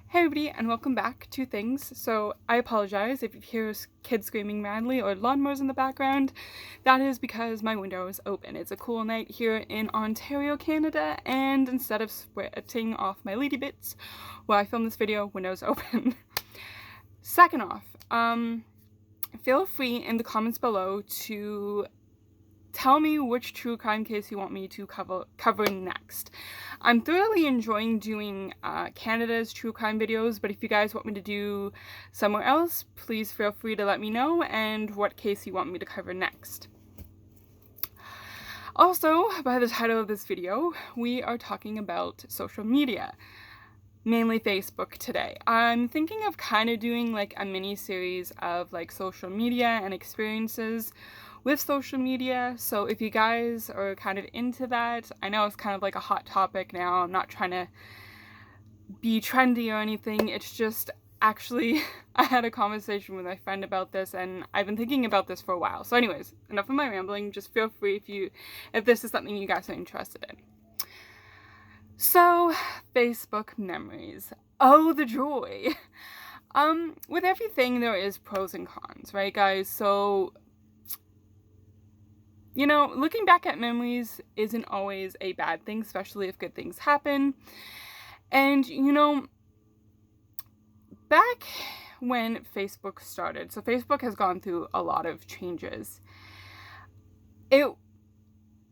Hey everybody, and welcome back to Things. So I apologize if you hear kids screaming madly or lawnmowers in the background. That is because my window is open. It's a cool night here in Ontario, Canada, and instead of sweating off my lady bits while I film this video, window's open. Second off, feel free in the comments below to tell me which true crime case you want me to cover next. I'm thoroughly enjoying doing Canada's true crime videos, but if you guys want me to do somewhere else, please feel free to let me know and what case you want me to cover next. Also, by the title of this video, we are talking about social media, mainly Facebook today. I'm thinking of kind of doing like a mini series of like social media and experiences with social media, so if you guys are kind of into that, I know it's kind of like a hot topic now, I'm not trying to be trendy or anything, it's just actually I had a conversation with my friend about this and I've been thinking about this for a while. So anyways, enough of my rambling, just feel free if this is something you guys are interested in. So, Facebook memories. Oh, the joy. With everything there is pros and cons, right guys? So looking back at memories isn't always a bad thing, especially if good things happen. And, back when Facebook started, so Facebook has gone through a lot of changes. It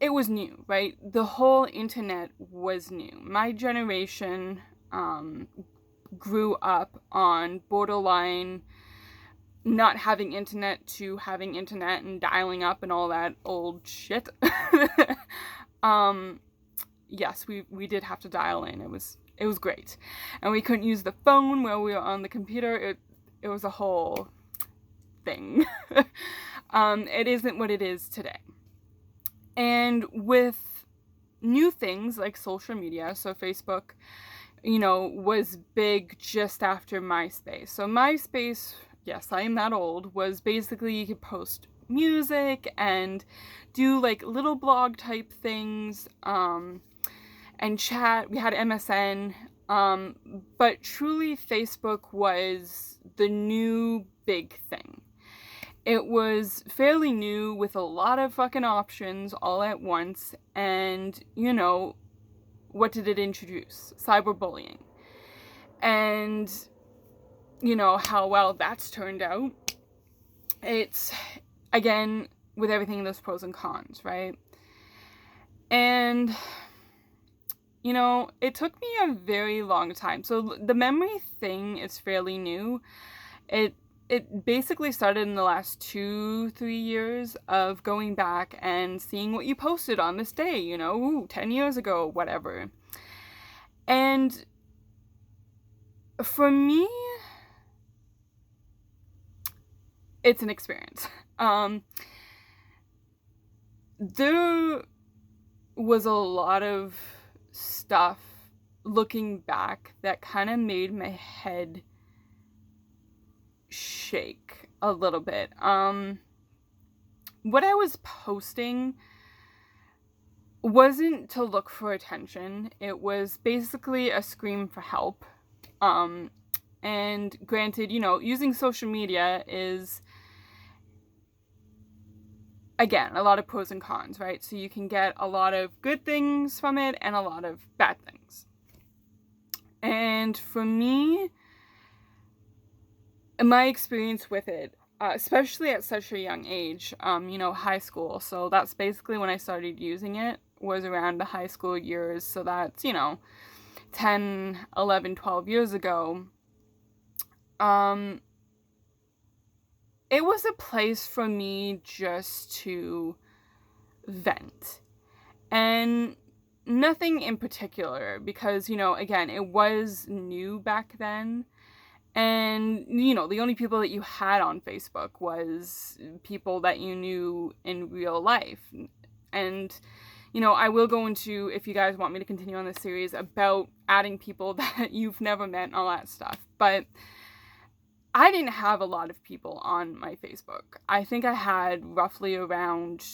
was new, right? The whole internet was new. My generation grew up on borderline not having internet to having internet and dialing up and all that old shit. Yes, we did have to dial in. It was great. And we couldn't use the phone while we were on the computer. It was a whole thing. It isn't what it is today. And with new things like social media, so Facebook, was big just after MySpace. So MySpace, yes, I am that old, was basically you could post music and do like little blog type things, and chat. We had MSN, but truly Facebook was the new big thing. It was fairly new with a lot of fucking options all at once, and what did it introduce? Cyberbullying. And how well that's turned out. It's, again, with everything, there's pros and cons, right? And, it took me a very long time. So the memory thing is fairly new. It basically started in the last 2-3 years of going back and seeing what you posted on this day, 10 years ago, whatever. And for me, it's an experience. There was a lot of stuff looking back that kind of made my head shake a little bit. What I was posting wasn't to look for attention. It was basically a scream for help. And granted, using social media is, again, a lot of pros and cons, right? So you can get a lot of good things from it and a lot of bad things. And for me, my experience with it, especially at such a young age, high school, so that's basically when I started using it, was around the high school years, so that's, 10, 11, 12 years ago. It was a place for me just to vent. And nothing in particular, because, again, it was new back then. And, the only people that you had on Facebook was people that you knew in real life. And, I will go into, if you guys want me to continue on this series, about adding people that you've never met and all that stuff. But I didn't have a lot of people on my Facebook. I think I had roughly around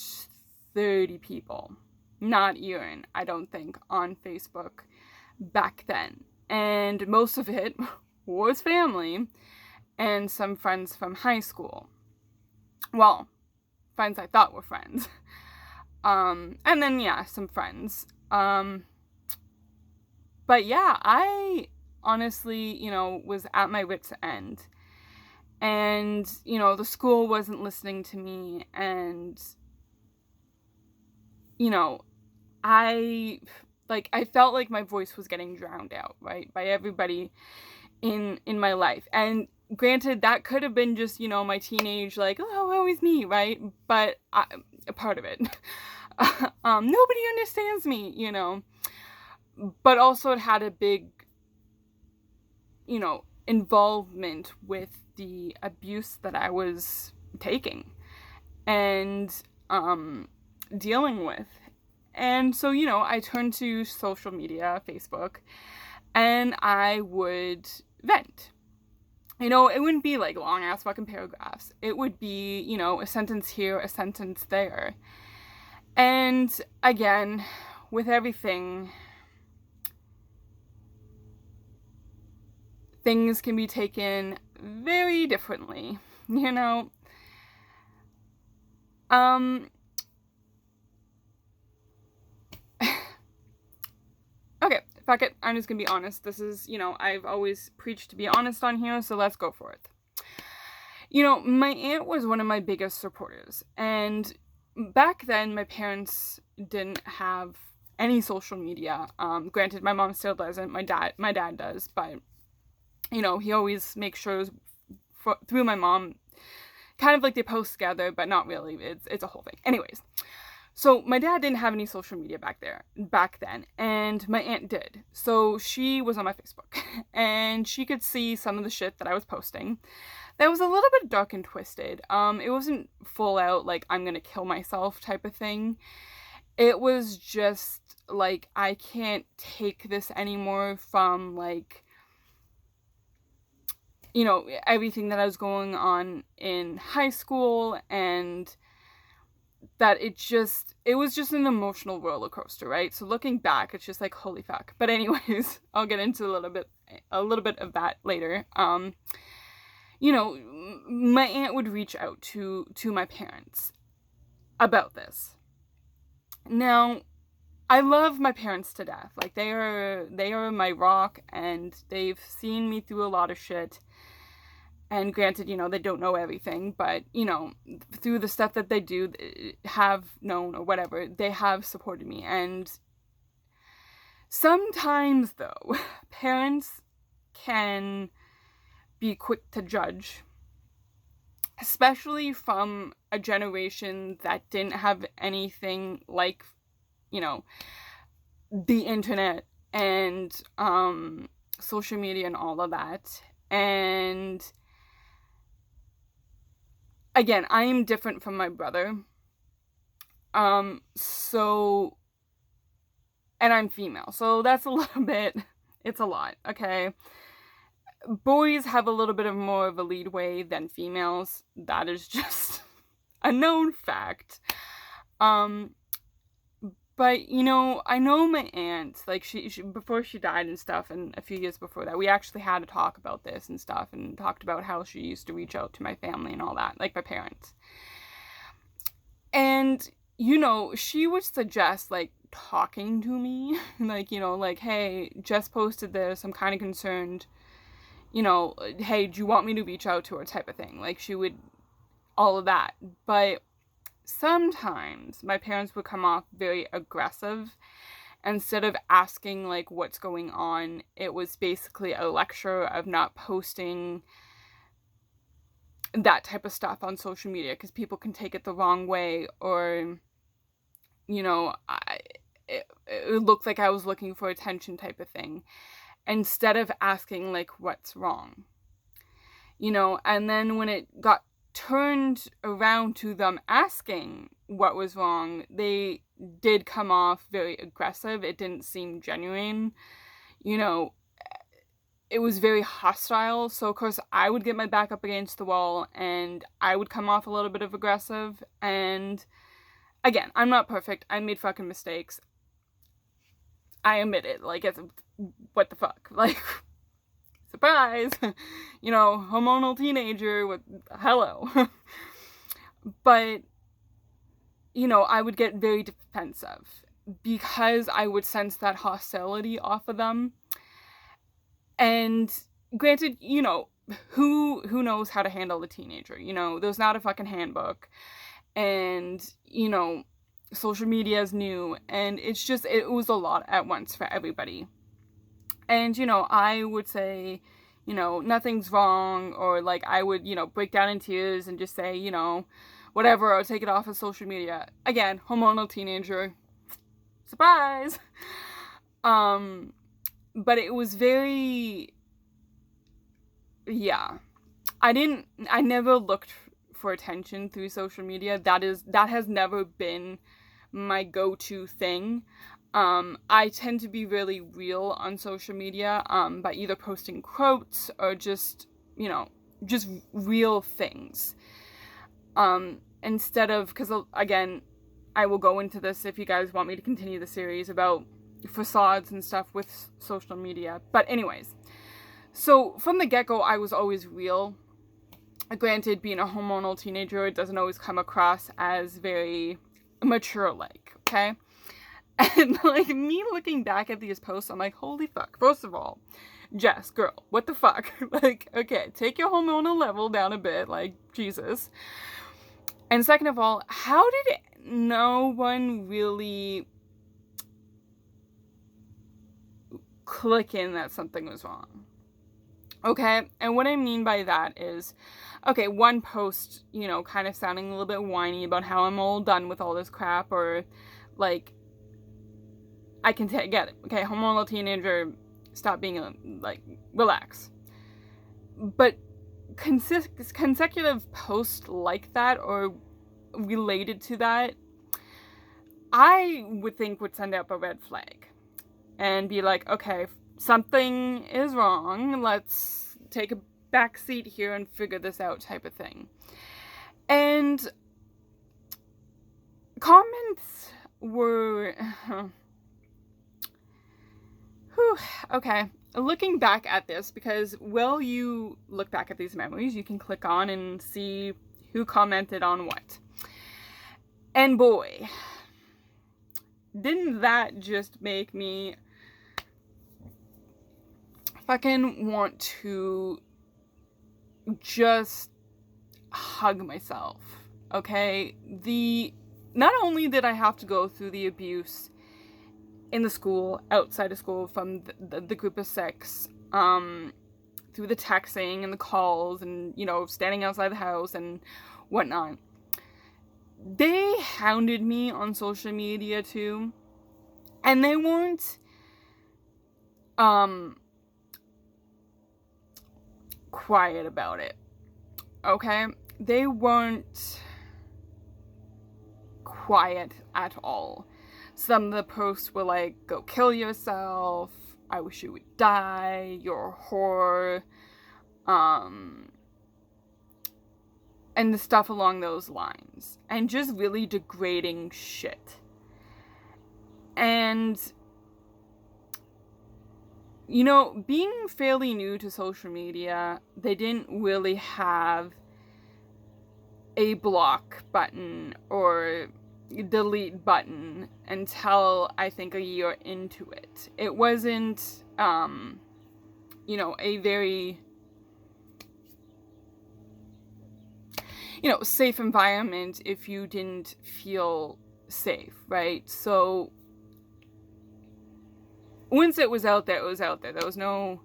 30 people. Not even, I don't think, on Facebook back then. And most of it was family, and some friends from high school. Well, friends I thought were friends. And then, yeah, some friends. But yeah, I honestly, was at my wit's end. And, the school wasn't listening to me. And, I felt like my voice was getting drowned out, right, by everybody in my life. And granted, that could have been just, my teenage, oh, always me, right? But a part of it. Nobody understands me, But also it had a big, involvement with the abuse that I was taking and dealing with. And so, I turned to social media, Facebook, and I would vent. It wouldn't be like long ass fucking paragraphs. It would be, a sentence here, a sentence there. And again, with everything, things can be taken very differently, Okay, fuck it. I'm just gonna be honest. This is, I've always preached to be honest on here, so let's go for it. My aunt was one of my biggest supporters, and back then my parents didn't have any social media. Granted, my mom still doesn't. My dad does, but he always makes sure through my mom, kind of like they post together, but not really. It's a whole thing. Anyways. So my dad didn't have any social media back then, and my aunt did. So she was on my Facebook, and she could see some of the shit that I was posting. That was a little bit dark and twisted. It wasn't full out like I'm gonna kill myself type of thing. It was just like I can't take this anymore from everything that was going on in high school, and that it was just an emotional roller coaster, right? So looking back, it's just like, holy fuck. But anyways, I'll get into a little bit of that later. My aunt would reach out to my parents about this. Now, I love my parents to death. Like, they are my rock, and they've seen me through a lot of shit. And granted, they don't know everything, but, through the stuff that they do, have known or whatever, they have supported me. And sometimes, though, parents can be quick to judge, especially from a generation that didn't have anything like, the internet and social media and all of that. And again, I am different from my brother. So, and I'm female, so that's a little bit, it's a lot, okay? Boys have a little bit of more of a leadway than females. That is just a known fact. But, I know my aunt, like, she before she died and stuff, and a few years before that, we actually had a talk about this and stuff, and talked about how she used to reach out to my family and all that, like, my parents. And, she would suggest, like, talking to me, like, hey, Jess posted this, I'm kind of concerned, hey, do you want me to reach out to her, type of thing. Like, she would, all of that. But sometimes my parents would come off very aggressive. Instead of asking, like, what's going on, it was basically a lecture of not posting that type of stuff on social media, because people can take it the wrong way, or, it looked like I was looking for attention, type of thing, instead of asking, like, what's wrong, and then when it got turned around to them asking what was wrong, they did come off very aggressive. It didn't seem genuine. It was very hostile. So, of course, I would get my back up against the wall, and I would come off a little bit of aggressive. And again, I'm not perfect. I made fucking mistakes. I admit it. Like, what the fuck? Like, it's a surprise, hormonal teenager with, hello. But, I would get very defensive because I would sense that hostility off of them. And granted, who knows how to handle a teenager? There's not a fucking handbook. And, social media is new. And it was a lot at once for everybody. And, I would say, nothing's wrong. Or, like, I would, break down in tears and just say, whatever, I'll take it off of social media. Again, hormonal teenager. Surprise! But it was very, yeah. I never looked for attention through social media. That has never been my go-to thing. I tend to be really real on social media, by either posting quotes or just real things. Instead of, because again, I will go into this if you guys want me to continue the series about facades and stuff with social media. But anyways, so from the get-go, I was always real. Granted, being a hormonal teenager, it doesn't always come across as very mature-like, okay? And, like, me looking back at these posts, I'm like, holy fuck. First of all, Jess, girl, what the fuck? Like, okay, take your hormonal level down a bit, like, Jesus. And second of all, how did no one really click in that something was wrong? Okay, and what I mean by that is, okay, one post, kind of sounding a little bit whiny about how I'm all done with all this crap, or, like, I can get it, okay, hormonal teenager, stop being, like, relax. But consecutive posts like that, or related to that, I would think would send up a red flag. And be like, okay, something is wrong, let's take a back seat here and figure this out, type of thing. And comments were okay, looking back at this, because while you look back at these memories, you can click on and see who commented on what. And boy, didn't that just make me fucking want to just hug myself, okay? Not only did I have to go through the abuse in the school, outside of school, from the group of 6, through the texting and the calls and, standing outside the house and whatnot. They hounded me on social media too, and they weren't, quiet about it, okay? They weren't quiet at all. Some of the posts were like, go kill yourself, I wish you would die, you're a whore, and the stuff along those lines. And just really degrading shit. And, being fairly new to social media, they didn't really have a block button or delete button until I think a year into it. It wasn't, a very, safe environment if you didn't feel safe, right? So once it was out there, it was out there. There was no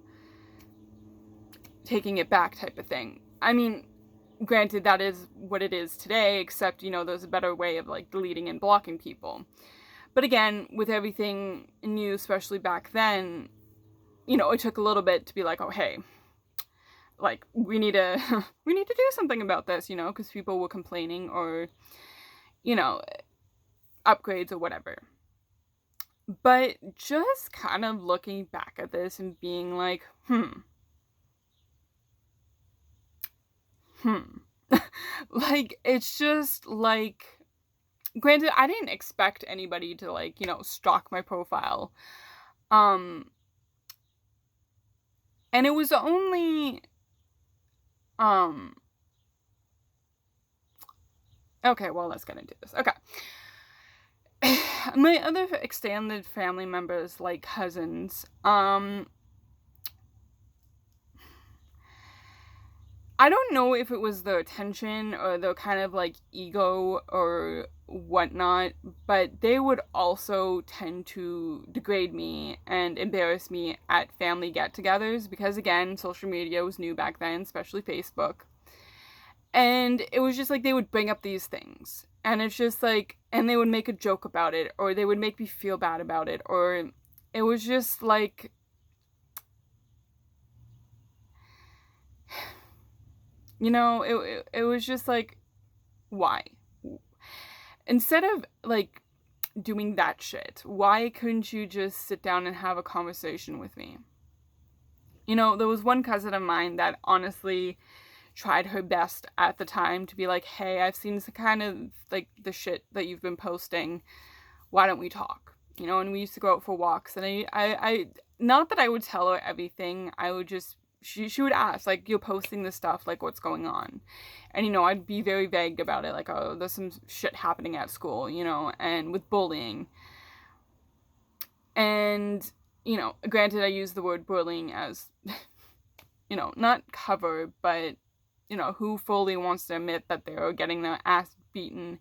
taking it back type of thing. I mean, granted, that is what it is today, except, there's a better way of, like, deleting and blocking people. But again, with everything new, especially back then, it took a little bit to be like, oh, hey, like, we need to do something about this, because people were complaining, or, upgrades or whatever. But just kind of looking back at this and being like, like, it's just, like, granted, I didn't expect anybody to, like, stalk my profile. And And it was only, okay, well, let's get into this. Okay. My other extended family members, like cousins, I don't know if it was the attention or the kind of like ego or whatnot, but they would also tend to degrade me and embarrass me at family get-togethers because, again, social media was new back then, especially Facebook. And it was just like they would bring up these things. And it's just like, and they would make a joke about it, or they would make me feel bad about it, or it was just like, you know, it was just like, why? Instead of like doing that shit, why couldn't you just sit down and have a conversation with me? You know, there was one cousin of mine that honestly tried her best at the time to be like, hey, I've seen some kind of like the shit that you've been posting. Why don't we talk? You know, and we used to go out for walks, and I not that I would tell her everything. I would just, she would ask, like, you're posting this stuff, like, what's going on? And, you know, I'd be very vague about it, like, oh, there's some shit happening at school, you know, and with bullying. And, you know, granted, I use the word bullying as, you know, not cover, but, you know, who fully wants to admit that they're getting their ass beaten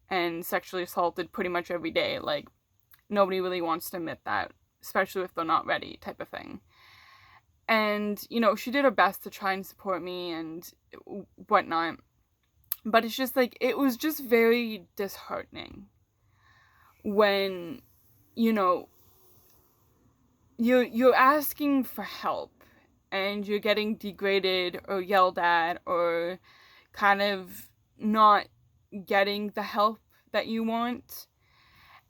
and sexually assaulted pretty much every day? Like, nobody really wants to admit that, especially if they're not ready, type of thing. And, you know, she did her best to try and support me and whatnot. But it's just like, it was just very disheartening when, you know, you're asking for help and you're getting degraded or yelled at or kind of not getting the help that you want.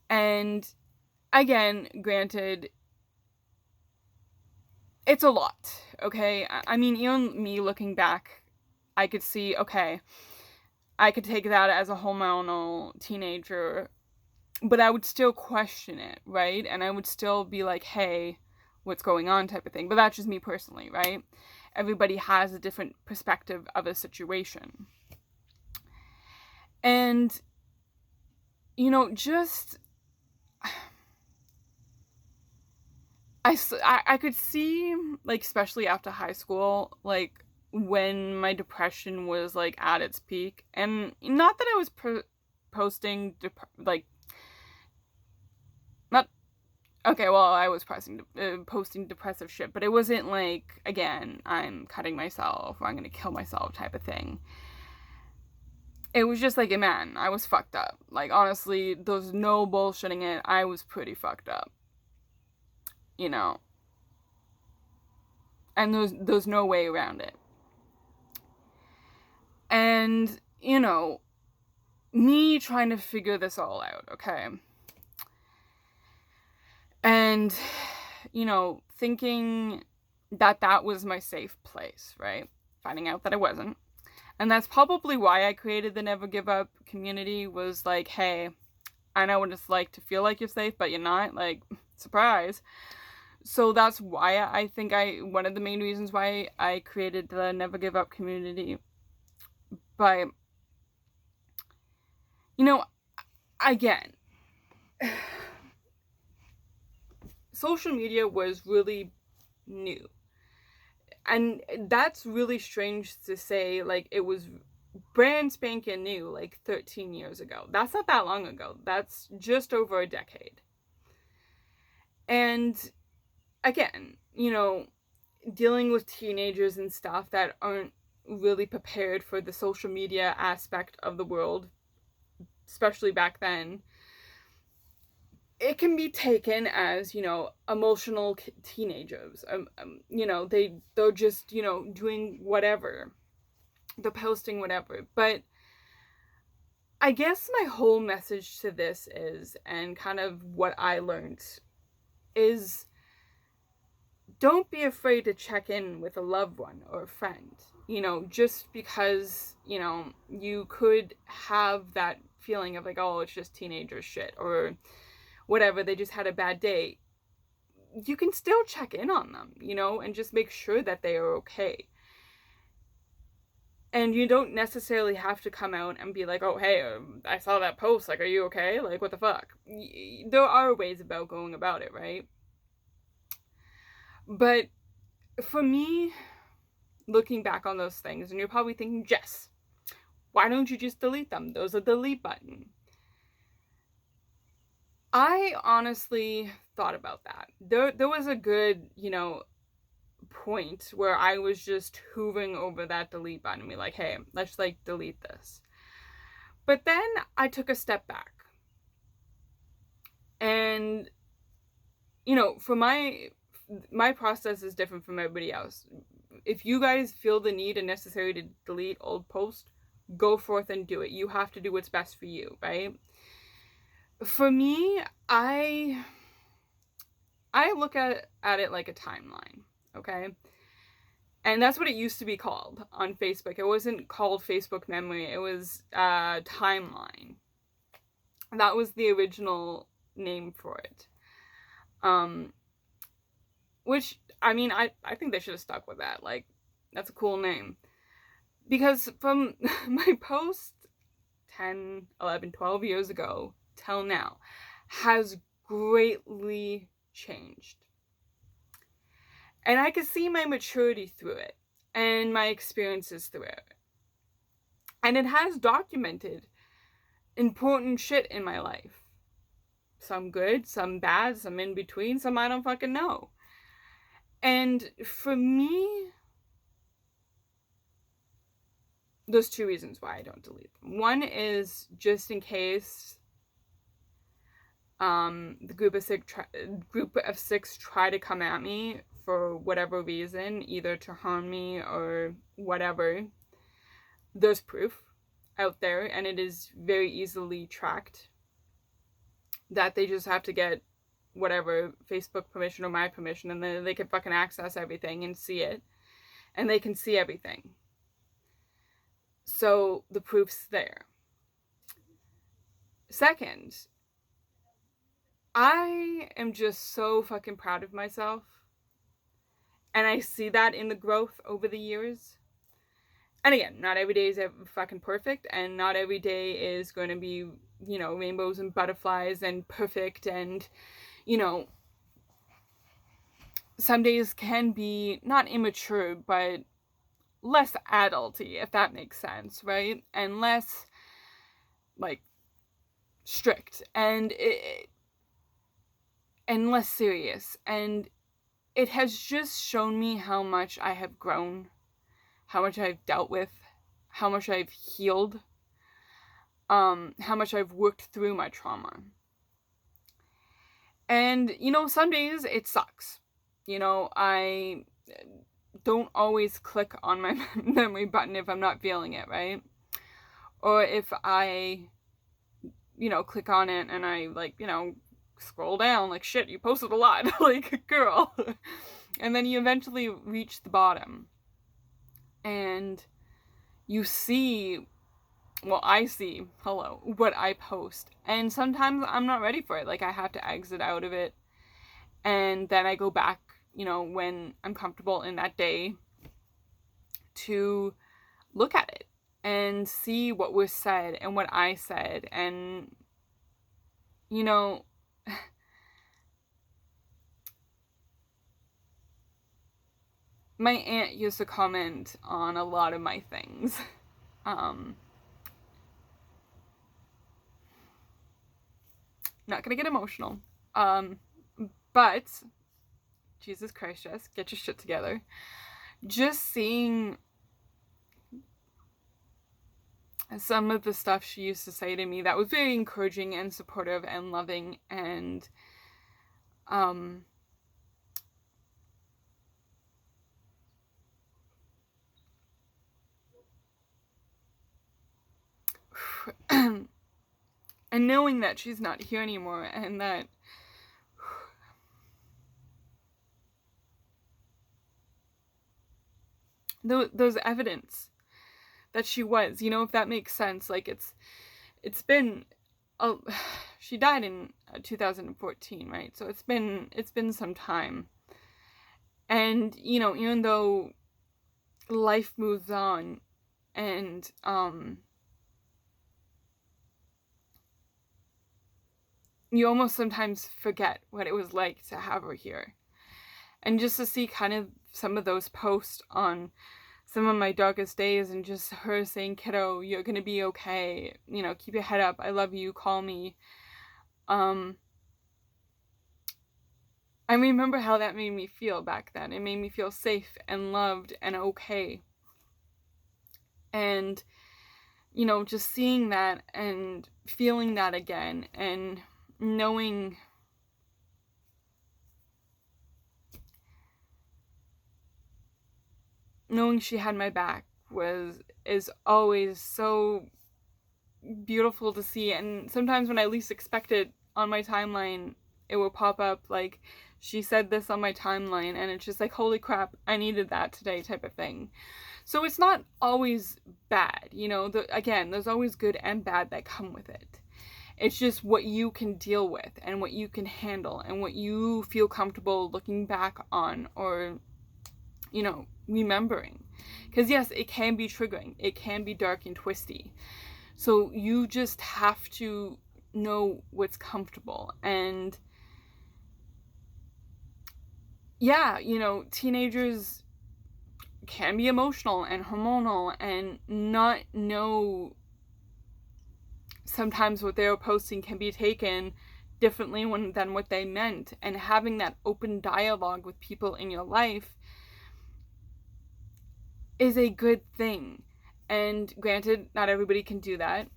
And again, granted, it's a lot, okay? I mean, even me looking back, I could see, okay, I could take that as a hormonal teenager, but I would still question it, right? And I would still be like, hey, what's going on type of thing. But that's just me personally, right? Everybody has a different perspective of a situation. And, you know, just, I could see, like, especially after high school, like, when my depression was, like, at its peak. And not that I was posting, like, not, okay, well, I was posting depressive shit, but it wasn't like, again, I'm cutting myself, or I'm gonna kill myself type of thing. It was just like, man, I was fucked up. Like, honestly, there's no bullshitting it, I was pretty fucked up. You know? And there's no way around it. And, you know, me trying to figure this all out, okay? And, you know, thinking that that was my safe place, right? Finding out that it wasn't. And that's probably why I created the Never Give Up community, was like, hey, I know what it's like to feel like you're safe, but you're not. Like, surprise. So that's why I think one of the main reasons why I created the Never Give Up community. But, you know, again, social media was really new. And that's really strange to say, like, it was brand spanking new, like, 13 years ago. That's not that long ago. That's just over a decade. And, again, you know, dealing with teenagers and stuff that aren't really prepared for the social media aspect of the world, especially back then, it can be taken as, you know, emotional teenagers. You know, they're just, you know, doing whatever. They're posting whatever. But I guess my whole message to this is, and kind of what I learned, is don't be afraid to check in with a loved one or a friend. You know, just because, you know, you could have that feeling of like, oh, it's just teenager shit, or whatever, they just had a bad day. you can still check in on them, you know, and just make sure that they are okay. And you don't necessarily have to come out and be like, oh, hey, I saw that post. Like, are you okay? Like, what the fuck? There are ways about going about it, right? But for me, looking back on those things, and you're probably thinking, Jess, why don't you just delete them? There's a delete button. I honestly thought about that. There was a good, you know, point where I was just hoovering over that delete button and be like, hey, let's like delete this. But then I took a step back. And, you know, for my process is different from everybody else. If you guys feel the need and necessary to delete old posts, go forth and do it. You have to do what's best for you, right? For me, I look at it like a timeline, okay? And that's what it used to be called on Facebook. It wasn't called Facebook Memory. It was Timeline. That was the original name for it. Which, I mean, I think they should have stuck with that. Like, that's a cool name. Because from my post 10, 11, 12 years ago till now has greatly changed. And I could see my maturity through it and my experiences through it. And it has documented important shit in my life. Some good, some bad, some in between, some I don't fucking know. And for me, there's two reasons why I don't delete them. One is just in case the group of six try to come at me for whatever reason, either to harm me or whatever. There's proof out there, and it is very easily tracked, that they just have to get whatever Facebook permission or my permission, and then they can fucking access everything and see it, and they can see everything. So the proof's there. Second, I am just so fucking proud of myself, and I see that in the growth over the years. And again, not every day is fucking perfect, and not every day is going to be, you know, rainbows and butterflies and perfect, and, you know, some days can be not immature, but less adulty, if that makes sense, right? And less, like, strict, and and less serious. And it has just shown me how much I have grown, how much I've dealt with, how much I've healed, how much I've worked through my trauma. And, you know, some days it sucks. You know, I don't always click on my memory button if I'm not feeling it, right? Or if I, you know, click on it and I, like, you know, scroll down, like, shit, you posted a lot, like, girl. And then you eventually reach the bottom. And you see, well, I see, what I post. And sometimes I'm not ready for it. Like, I have to exit out of it. And then I go back, you know, when I'm comfortable in that day to look at it and see what was said and what I said. And, you know, my aunt used to comment on a lot of my things. Not gonna get emotional. But, Jesus Christ, Jess, get your shit together. Just seeing some of the stuff she used to say to me that was very encouraging and supportive and loving, and and knowing that she's not here anymore, and that there's evidence that she was, you know, if that makes sense. Like, it's been she died in 2014, right? So it's been some time. And, you know, even though life moves on and, you almost sometimes forget what it was like to have her here. And just to see kind of some of those posts on some of my darkest days and just her saying, kiddo, you're gonna be okay. You know, keep your head up. I love you. Call me. I remember how that made me feel back then. It made me feel safe and loved and okay. And, you know, just seeing that and feeling that again and knowing she had my back is always so beautiful to see. And sometimes when I least expect it on my timeline, it will pop up like, she said this on my timeline, and it's just like, holy crap, I needed that today type of thing. So it's not always bad, you know, again, there's always good and bad that come with it. It's just what you can deal with and what you can handle and what you feel comfortable looking back on or, you know, remembering. Because yes, it can be triggering. It can be dark and twisty. So you just have to know what's comfortable. And yeah, you know, teenagers can be emotional and hormonal and not know sometimes what they were posting can be taken differently than what they meant. And having that open dialogue with people in your life is a good thing. And granted, not everybody can do that.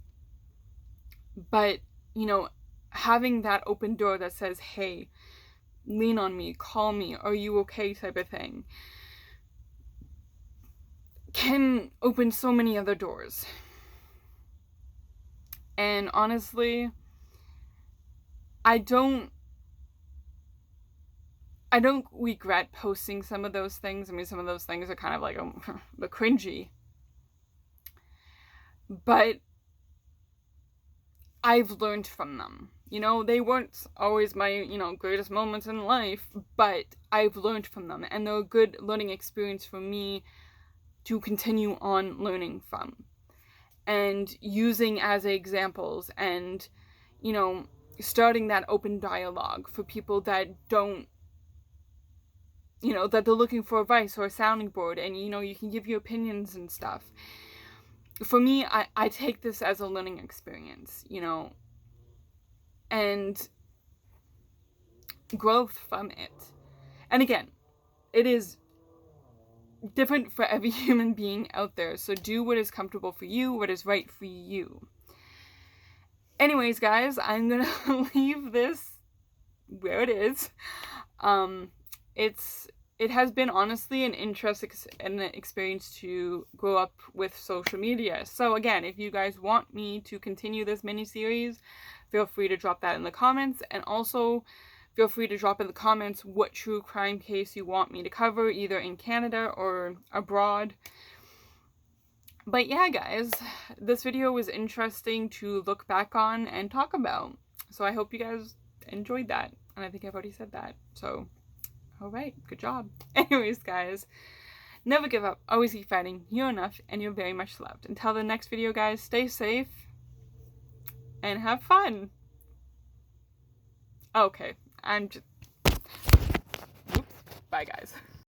But, you know, having that open door that says, hey, lean on me, call me, are you okay type of thing, can open so many other doors. And honestly, I don't regret posting some of those things. I mean, some of those things are kind of like the cringy. But I've learned from them. You know, they weren't always my, you know, greatest moments in life, but I've learned from them. And they're a good learning experience for me to continue on learning from. And using as examples and, you know, starting that open dialogue for people that don't, you know, that they're looking for advice or a sounding board, and, you know, you can give your opinions and stuff. For me, I take this as a learning experience, you know, and growth from it. And again, it is different for every human being out there, so do what is comfortable for you, what is right for you. Anyways, guys, I'm gonna leave this where it is. It has been honestly an interesting experience to grow up with social media. So again, if you guys want me to continue this mini-series, feel free to drop that in the comments. And also, feel free to drop in the comments what true crime case you want me to cover, either in Canada or abroad. But yeah, guys, this video was interesting to look back on and talk about. So I hope you guys enjoyed that. And I think I've already said that. So, alright, good job. Anyways, guys, never give up, always keep fighting. You're enough, and you're very much loved. Until the next video, guys, stay safe and have fun. Okay, I'm just... Oops. Bye, guys.